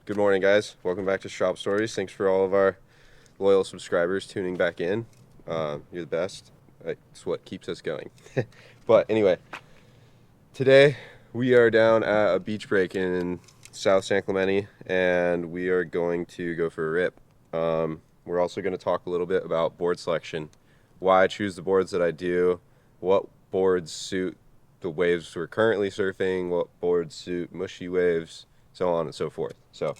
Good morning, guys. Welcome back to Shralp Stories. Thanks for all of our loyal subscribers tuning back in. You're the best. It's what keeps us going. But anyway, today we are down at a beach break in South San Clemente, and we are going to go for a rip. We're also going to talk a little bit about board selection, why I choose the boards that I do, what boards suit the waves we're currently surfing, what boards suit mushy waves, so on and so forth. So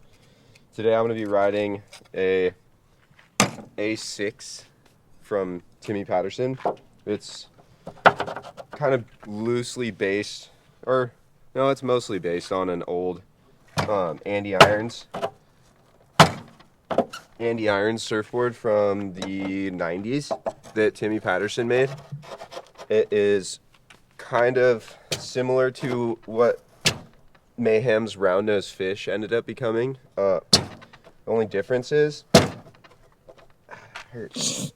today I'm going to be riding a A6 from Timmy Patterson. It's kind of loosely based, or no, it's mostly based on an old Andy Irons surfboard from the 90s that Timmy Patterson made. It is kind of similar to what Mayhem's round nose fish ended up becoming. The only difference is it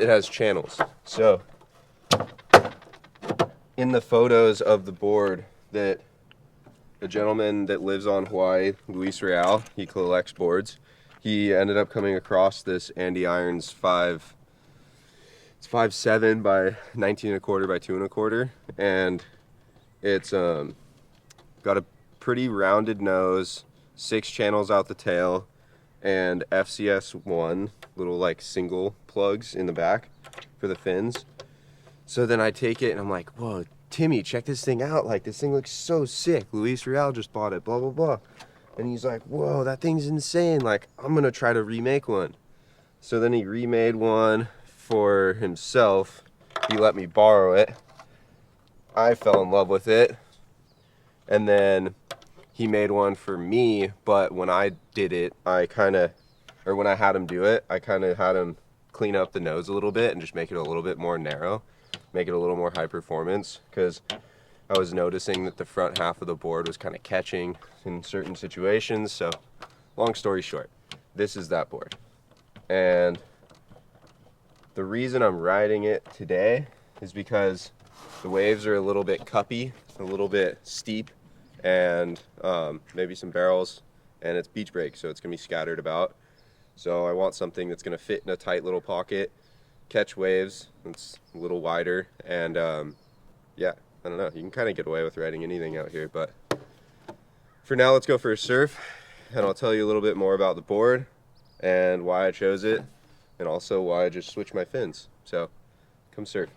has channels. So in the photos of the board that the gentleman that lives on Hawaii, Luis Real, he collects boards. He ended up coming across this Andy Irons it's 5'7" by 19 1/4 by 2 1/4, and it's got a pretty rounded nose, 6 channels out the tail, and FCS1 little like single plugs in the back for the fins. So then I take it and I'm like, whoa, Timmy, check this thing out. Like, this thing looks so sick. Luis Real just bought it, blah, blah, blah. And he's like, whoa, that thing's insane. Like, I'm going to try to remake one. So then he remade one for himself. He let me borrow it. I fell in love with it. And then he made one for me, but when I did it, when I had him do it, I kind of had him clean up the nose a little bit and just make it a little bit more narrow, make it a little more high performance, because I was noticing that the front half of the board was kind of catching in certain situations. So long story short, this is that board. And the reason I'm riding it today is because the waves are a little bit cuppy, a little bit steep, and maybe some barrels, and it's beach break, so it's gonna be scattered about. So I want something that's gonna fit in a tight little pocket, catch waves, it's a little wider, and yeah, I don't know, you can kind of get away with riding anything out here, but for now let's go for a surf, and I'll tell you a little bit more about the board and why I chose it, and also why I just switched my fins. So come surf.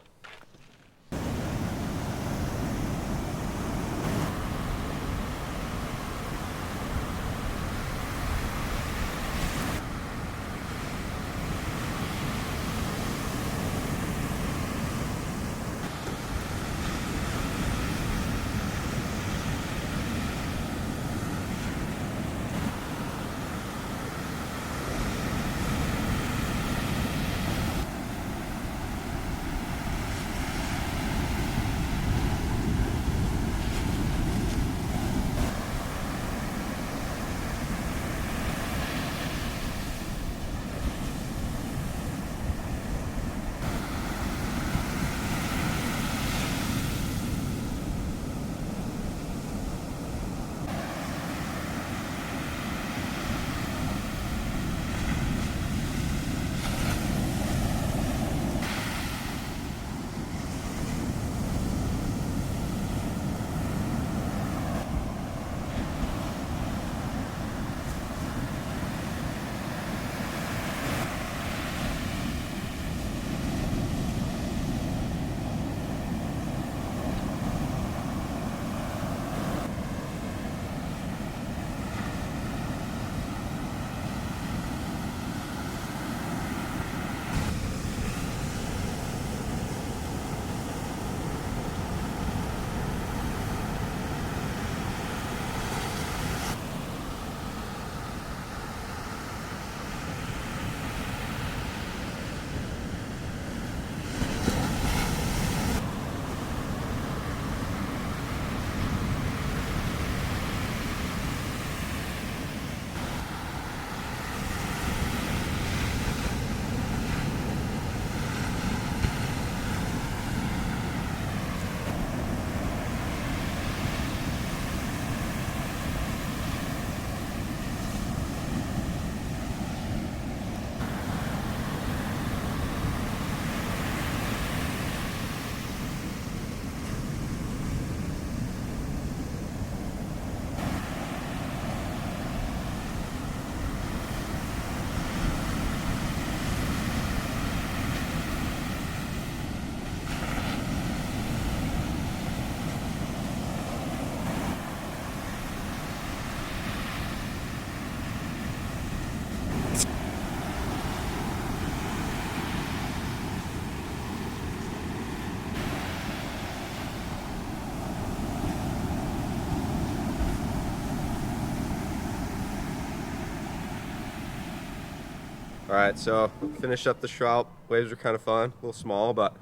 All right, so finished up the Shralp. Waves were kind of fun, a little small, but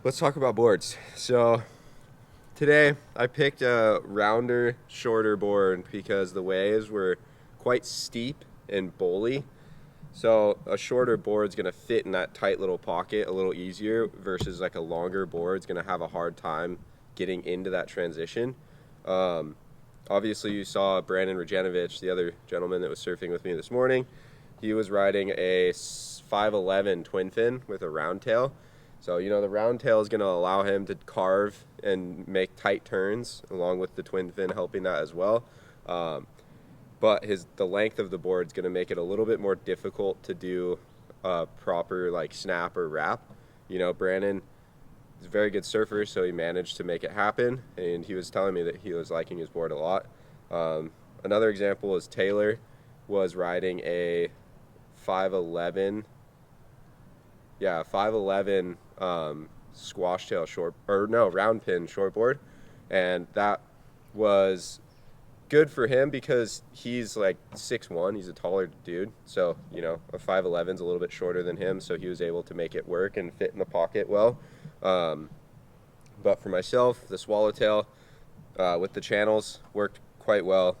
let's talk about boards. So today I picked a rounder, shorter board because the waves were quite steep and bowly. So a shorter board's gonna fit in that tight little pocket a little easier versus like a longer board's gonna have a hard time getting into that transition. Um, Obviously, you saw Brandon Regenovich, the other gentleman that was surfing with me this morning. He was riding a 511 twin fin with a round tail. So, you know, the round tail is going to allow him to carve and make tight turns, along with the twin fin helping that as well. But the length of the board is going to make it a little bit more difficult to do a proper like snap or wrap. You know, Brandon is a very good surfer, so he managed to make it happen, and he was telling me that he was liking his board a lot. Another example is Taylor was riding a 511 squash tail round pin shortboard, and that was good for him because he's like 6'1", he's a taller dude, so you know a 511's a little bit shorter than him, so he was able to make it work and fit in the pocket well. But for myself, the swallowtail with the channels worked quite well.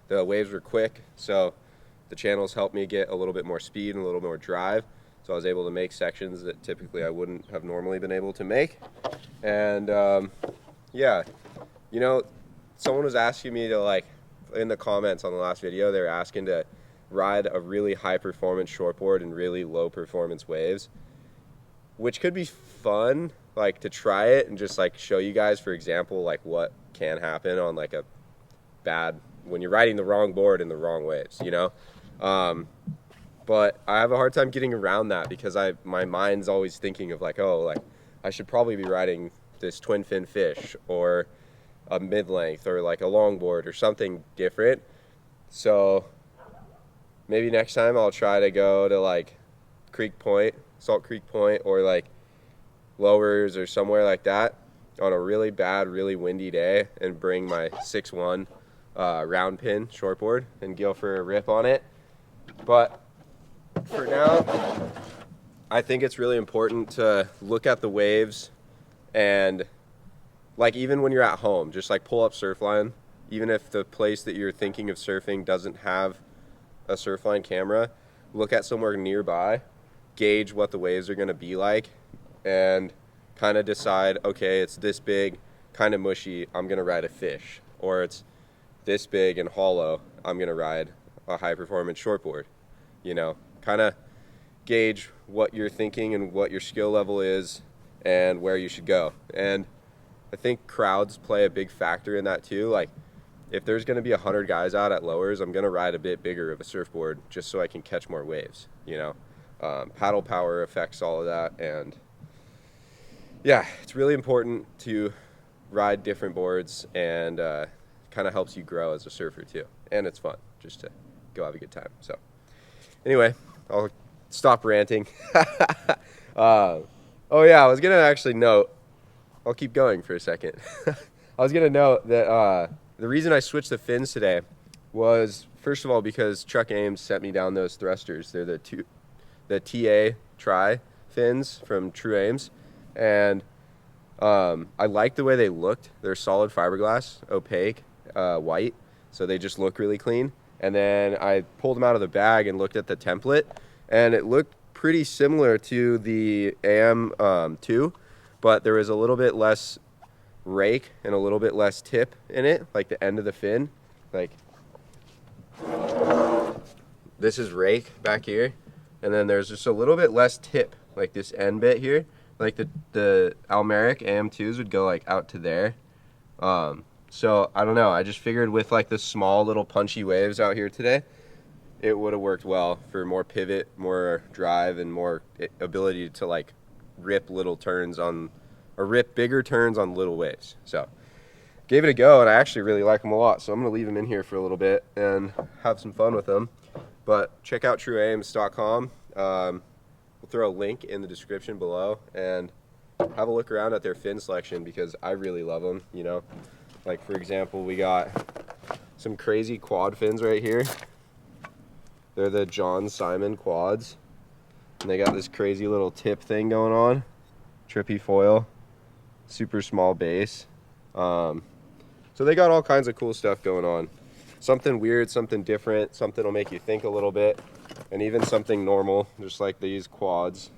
The waves were quick, so the channels helped me get a little bit more speed and a little more drive, so I was able to make sections that typically I wouldn't have normally been able to make. And yeah, you know, someone was asking me to, like, in the comments on the last video, they were asking to ride a really high performance shortboard and really low performance waves, which could be fun, like to try it and just like show you guys, for example, like what can happen on like a bad, when you're riding the wrong board in the wrong waves, you know. But I have a hard time getting around that because my mind's always thinking of like, oh, like I should probably be riding this twin fin fish or a mid-length or like a longboard or something different. So maybe next time I'll try to go to like Salt Creek Point, or like Lowers or somewhere like that on a really bad, really windy day and bring my 6'1" round pin shortboard and go for a rip on it. But for now, I think it's really important to look at the waves, and like even when you're at home, just like pull up Surfline, even if the place that you're thinking of surfing doesn't have a Surfline camera, look at somewhere nearby, gauge what the waves are going to be like, and kind of decide, okay, it's this big, kind of mushy, I'm going to ride a fish. Or it's this big and hollow, I'm going to ride a high performance shortboard. You know, kind of gauge what you're thinking and what your skill level is and where you should go. And I think crowds play a big factor in that too. Like if there's going to be 100 guys out at Lowers, I'm going to ride a bit bigger of a surfboard just so I can catch more waves, you know. Paddle power affects all of that, and yeah, it's really important to ride different boards, and kind of helps you grow as a surfer too, and it's fun just to go have a good time. So anyway, I'll stop ranting. Oh yeah, I was gonna actually note, I'll keep going for a second. I was gonna note that the reason I switched the fins today was, first of all, because Chuck Ames sent me down those thrusters. They're the TA tri fins from True Ames, and I like the way they looked. They're solid fiberglass, opaque, white, so they just look really clean. And then I pulled them out of the bag and looked at the template, and it looked pretty similar to the AM2, but there was a little bit less rake and a little bit less tip in it, like the end of the fin. Like this is rake back here, and then there's just a little bit less tip, like this end bit here. Like the Almeric AM2s would go like out to there. So I don't know, I just figured with like the small little punchy waves out here today, it would have worked well for more pivot, more drive, and more ability to like rip little turns on, or rip bigger turns on little waves. So gave it a go, and I actually really like them a lot. So I'm gonna leave them in here for a little bit and have some fun with them. But check out trueames.com. We'll throw a link in the description below, and have a look around at their fin selection because I really love them. You know, like for example, we got some crazy quad fins right here. They're the John Simon quads. And they got this crazy little tip thing going on. Trippy foil. Super small base. So they got all kinds of cool stuff going on. Something weird, something different, something will make you think a little bit. And even something normal, just like these quads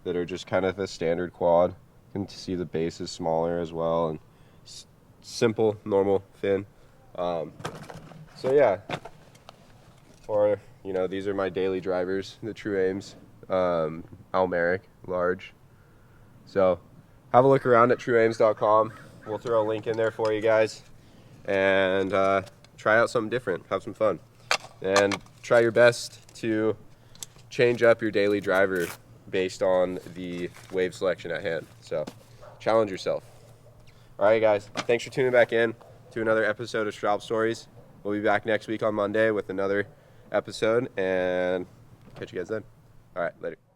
that are just kind of a standard quad. You can see the base is smaller as well, and simple, normal fin. So yeah, or you know, these are my daily drivers, the True Ames, Almeric, large. So have a look around at trueames.com. We'll throw a link in there for you guys, and try out something different, have some fun, and try your best to change up your daily driver based on the wave selection at hand. So challenge yourself. All right, guys, thanks for tuning back in to another episode of Shralp Stories. We'll be back next week on Monday with another episode, and catch you guys then. All right, later.